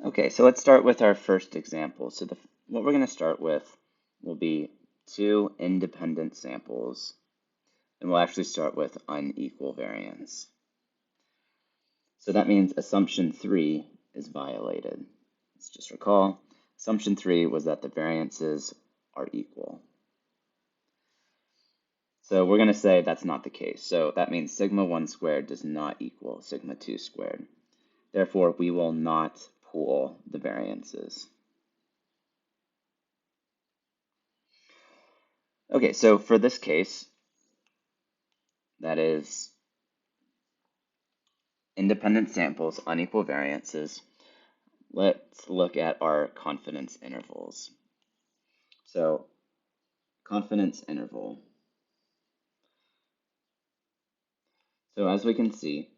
Okay, so let's start with our first example. So what we're going to start with will be two independent samples, and we'll actually start with unequal variance. So that means assumption 3 is violated. Let's just recall, assumption 3 was that the variances are equal. So we're going to say that's not the case. So that means sigma 1 squared does not equal sigma 2 squared. Therefore, we will not pool the variances. Okay, so for this case, that is independent samples, unequal variances, let's look at our confidence intervals. So confidence interval. So as we can see,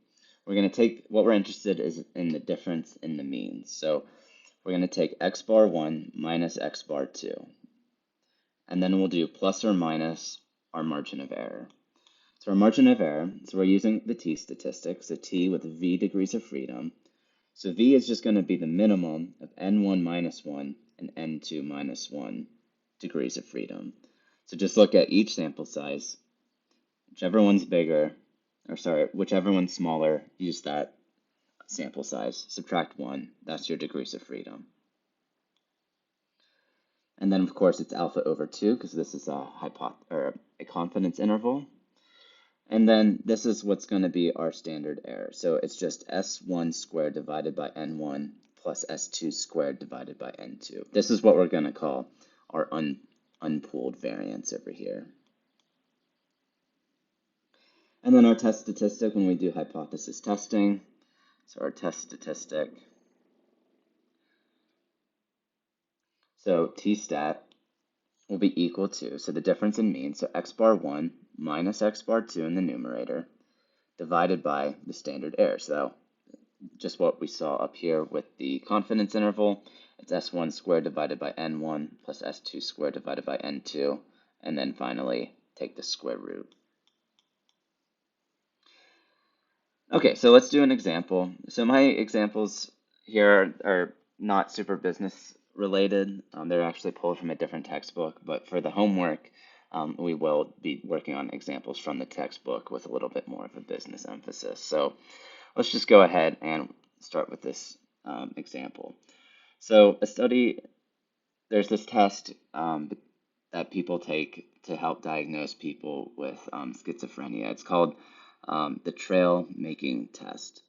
we're going to take what we're interested is in the difference in the means. So we're going to take x bar 1 minus x bar 2. And then we'll do plus or minus our margin of error. So our margin of error, so we're using the t statistic, so t with v degrees of freedom. So v is just going to be the minimum of n1 minus 1 and n2 minus 1 degrees of freedom. So just look at each sample size. Whichever one's bigger, whichever one's smaller, use that sample size. Subtract 1, that's your degrees of freedom. And then, of course, it's alpha over 2 because this is a confidence interval. And then this is what's going to be our standard error. So it's just S1 squared divided by N1 plus S2 squared divided by N2. This is what we're going to call our unpooled variance over here. And then our test statistic when we do hypothesis testing. So our test statistic. So T-stat will be equal to, so the difference in mean, so x bar 1 minus x bar 2 in the numerator divided by the standard error. So just what we saw up here with the confidence interval, it's S1 squared divided by N1 plus S2 squared divided by N2, and then finally take the square root. Okay, so let's do an example. So my examples here are not super business related. They're actually pulled from a different textbook, but for the homework, we will be working on examples from the textbook with a little bit more of a business emphasis. So let's just go ahead and start with this example. So there's this test that people take to help diagnose people with schizophrenia. It's called the trail making test.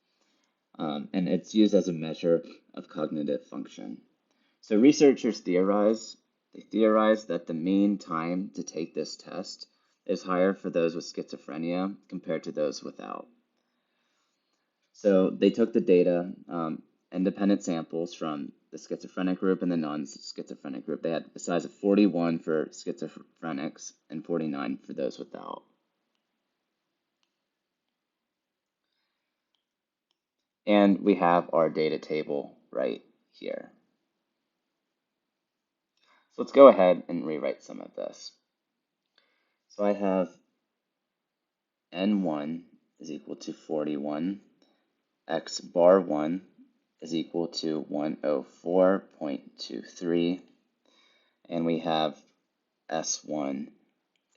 And it's used as a measure of cognitive function. So researchers theorize that the mean time to take this test is higher for those with schizophrenia compared to those without. So they took the data, independent samples from the schizophrenic group and the non-schizophrenic group. They had a size of 41 for schizophrenics and 49 for those without. And we have our data table right here. So let's go ahead and rewrite some of this. So I have N1 is equal to 41, X bar 1 is equal to 104.23, and we have S1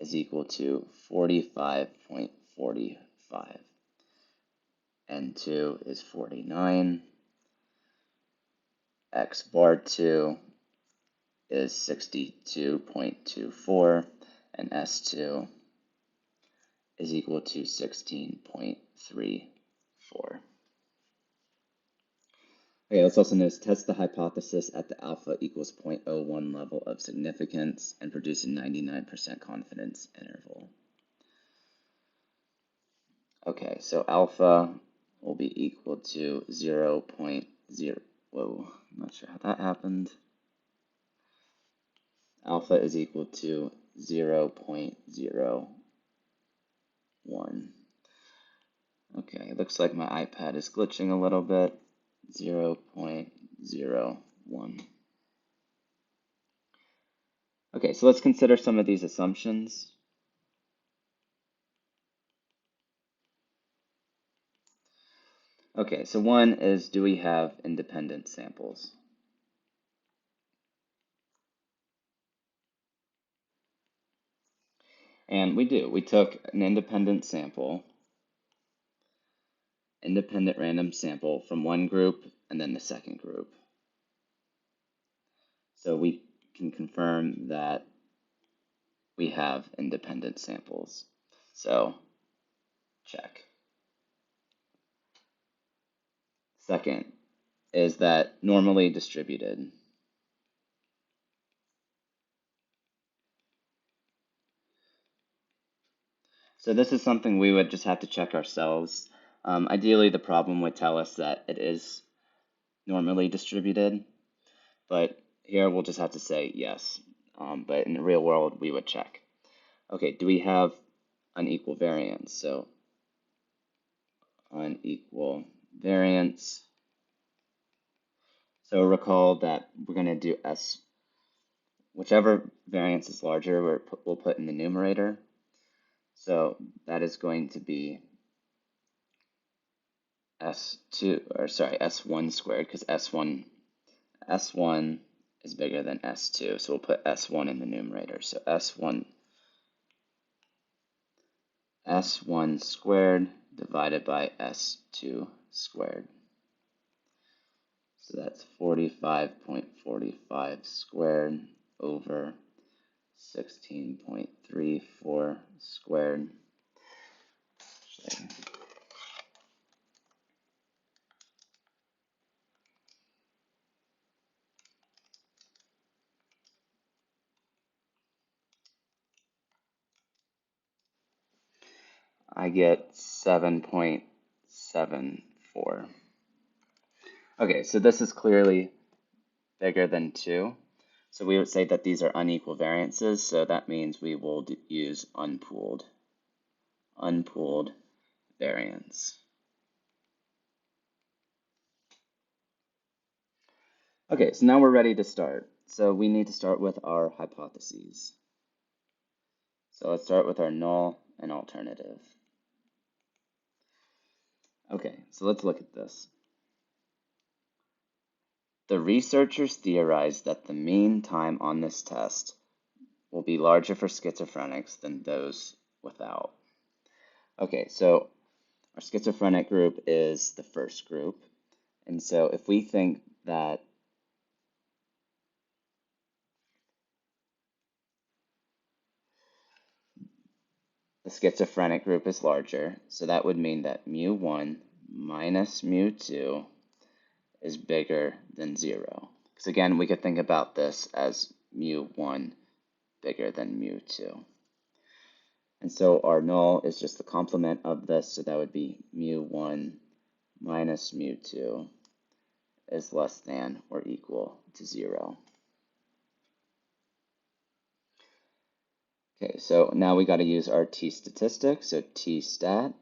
is equal to 45.45. N2 is 49. X bar 2 is 62.24, and S2 is equal to 16.34. Okay, let's also notice test the hypothesis at the alpha equals 0.01 level of significance and produce a 99% confidence interval. Okay, so alpha will be equal to 0.0. Whoa, I'm not sure how that happened. Alpha is equal to 0.01. Okay, it looks like my iPad is glitching a little bit. 0.01. Okay, so let's consider some of these assumptions. Okay, so one is, do we have independent samples? And we do. We took an independent independent random sample from one group and then the second group. So we can confirm that we have independent samples. So check. Second is that normally distributed. So this is something we would just have to check ourselves. Ideally, the problem would tell us that it is normally distributed, but here we'll just have to say yes. But in the real world, we would check. Okay, do we have unequal variance? So unequal variance. So recall that we're going to do S, whichever variance is larger, we'll put in the numerator. So that is going to be S1 squared, because S1 is bigger than S2, so we'll put S1 in the numerator. So S1 squared divided by S2 squared. So that's 45.45 squared over 16.34 squared. I get 7.74. Okay, so this is clearly bigger than 2. So we would say that these are unequal variances, so that means we will use unpooled variance. Okay, so now we're ready to start. So we need to start with our hypotheses. So let's start with our null and alternative. Okay, so let's look at this. The researchers theorized that the mean time on this test will be larger for schizophrenics than those without. Okay, so our schizophrenic group is the first group. And so if we think that the schizophrenic group is larger, so that would mean that mu1 minus mu2 is bigger than 0. Because again, we could think about this as mu1 bigger than mu2. And so our null is just the complement of this, so that would be mu1 minus mu2 is less than or equal to 0. Okay, so now we got to use our t-statistic, so t-stat,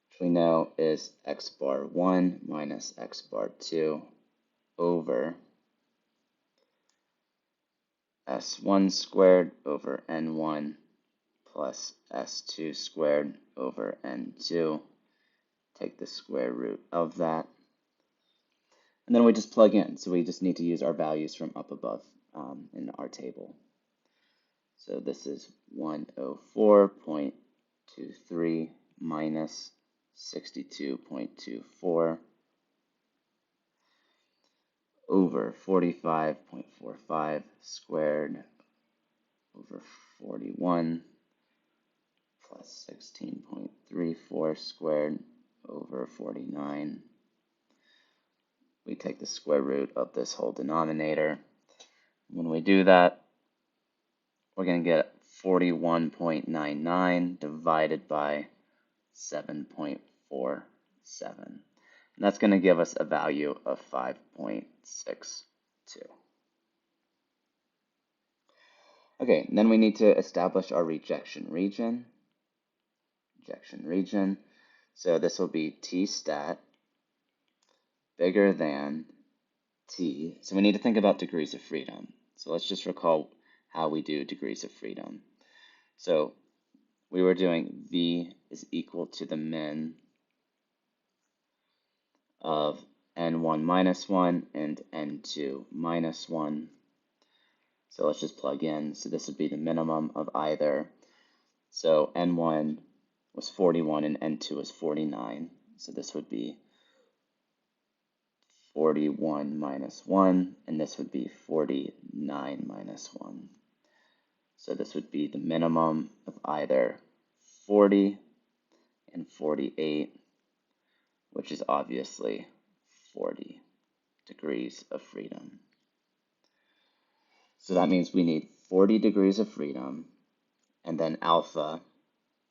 which we know is x bar 1 minus x bar 2 over s1 squared over n1 plus s2 squared over n2. Take the square root of that. And then we just plug in, so we just need to use our values from up above in our table. So this is 104.23 minus 62.24 over 45.45 squared over 41 plus 16.34 squared over 49. We take the square root of this whole denominator. When we do that, we're going to get 41.99 divided by 7.47. And that's going to give us a value of 5.62. Okay, then we need to establish our rejection region. So this will be t-stat bigger than t. So we need to think about degrees of freedom. So let's just recall how we do degrees of freedom. So we were doing v is equal to the min of n1 minus 1 and n2 minus 1. So let's just plug in. So this would be the minimum of either. So n1 was 41 and n2 was 49. So this would be 41 minus 1, and this would be 49 minus 1. So this would be the minimum of either 40 and 48, which is obviously 40 degrees of freedom. So that means we need 40 degrees of freedom and then alpha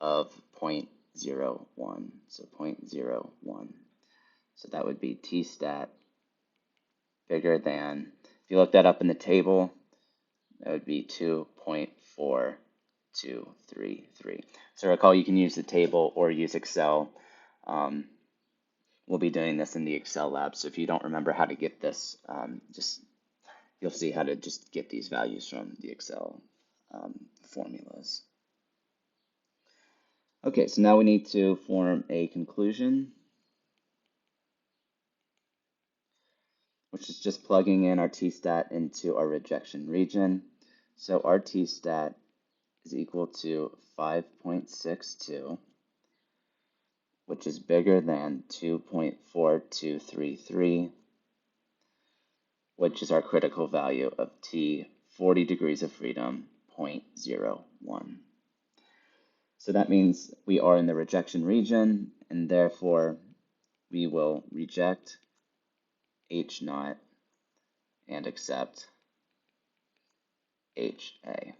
of 0.01, so 0.01. So that would be T-stat bigger than, if you look that up in the table, that would be 2.4233. So recall you can use the table or use Excel. We'll be doing this in the Excel lab, so if you don't remember how to get this, you'll see how to just get these values from the Excel formulas. Okay, so now we need to form a conclusion, which is just plugging in our T-stat into our rejection region. So our T-stat is equal to 5.62, which is bigger than 2.4233, which is our critical value of T, 40 degrees of freedom, 0.01. So that means we are in the rejection region, and therefore we will reject H naught and accept HA.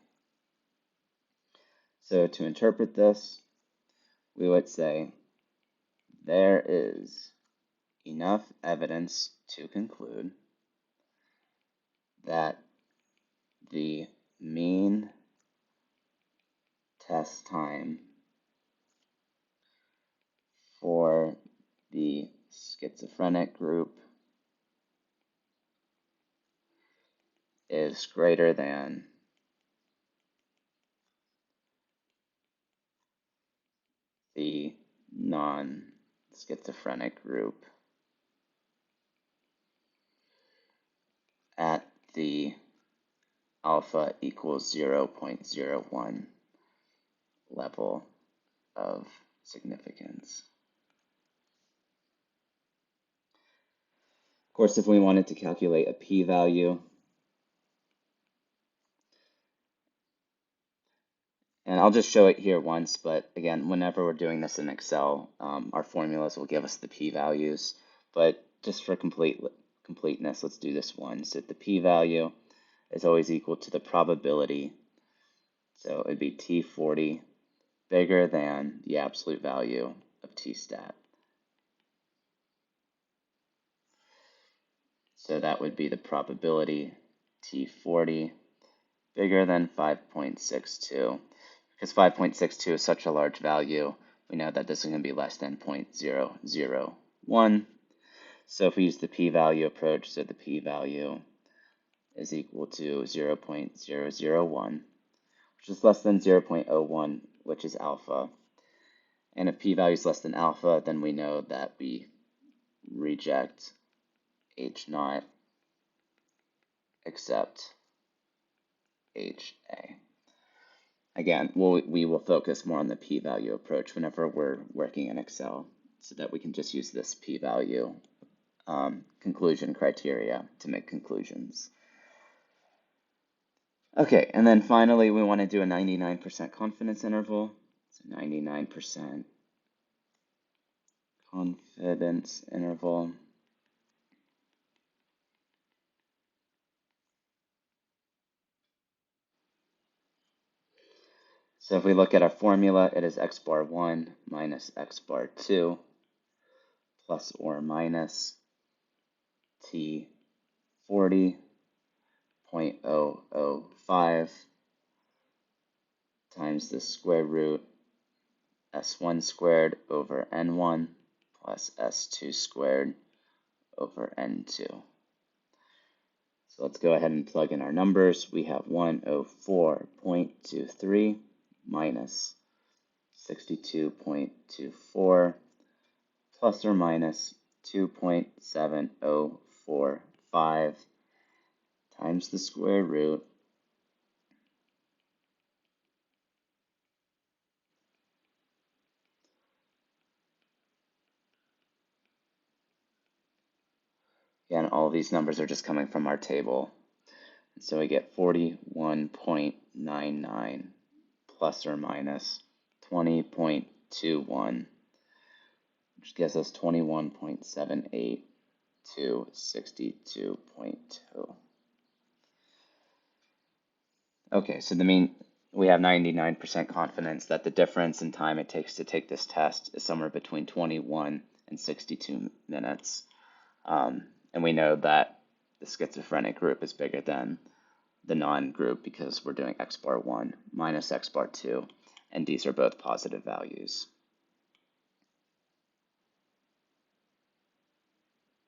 So to interpret this, we would say there is enough evidence to conclude that the mean test time for the schizophrenic group is greater than the non-schizophrenic group at the alpha equals 0.01 level of significance. Of course, if we wanted to calculate a p-value, and I'll just show it here once, but again, whenever we're doing this in Excel, our formulas will give us the p-values. But just for completeness, let's do this once. So the p-value is always equal to the probability. So it'd be T40 bigger than the absolute value of T-stat. So that would be the probability T40 bigger than 5.62. Because 5.62 is such a large value, we know that this is going to be less than 0.001. So if we use the p-value approach, so the p-value is equal to 0.001, which is less than 0.01, which is alpha. And if p-value is less than alpha, then we know that we reject H naught, accept HA. Again, we will focus more on the p-value approach whenever we're working in Excel, so that we can just use this p-value conclusion criteria to make conclusions. Okay, and then finally we want to do a 99% confidence interval. So 99% confidence interval. So if we look at our formula, it is x bar 1 minus x bar 2 plus or minus T 40.005 times the square root s1 squared over n1 plus s2 squared over n2. So let's go ahead and plug in our numbers. We have 104.23 minus 62.24 plus or minus 2.7045 times the square root and all these numbers are just coming from our table. So we get 41.99 plus or minus 20.21, which gives us 21.78 to 62.2. Okay, so we have 99% confidence that the difference in time it takes to take this test is somewhere between 21 and 62 minutes. And we know that the schizophrenic group is bigger than the non-group because we're doing x bar 1 minus x bar 2, and these are both positive values.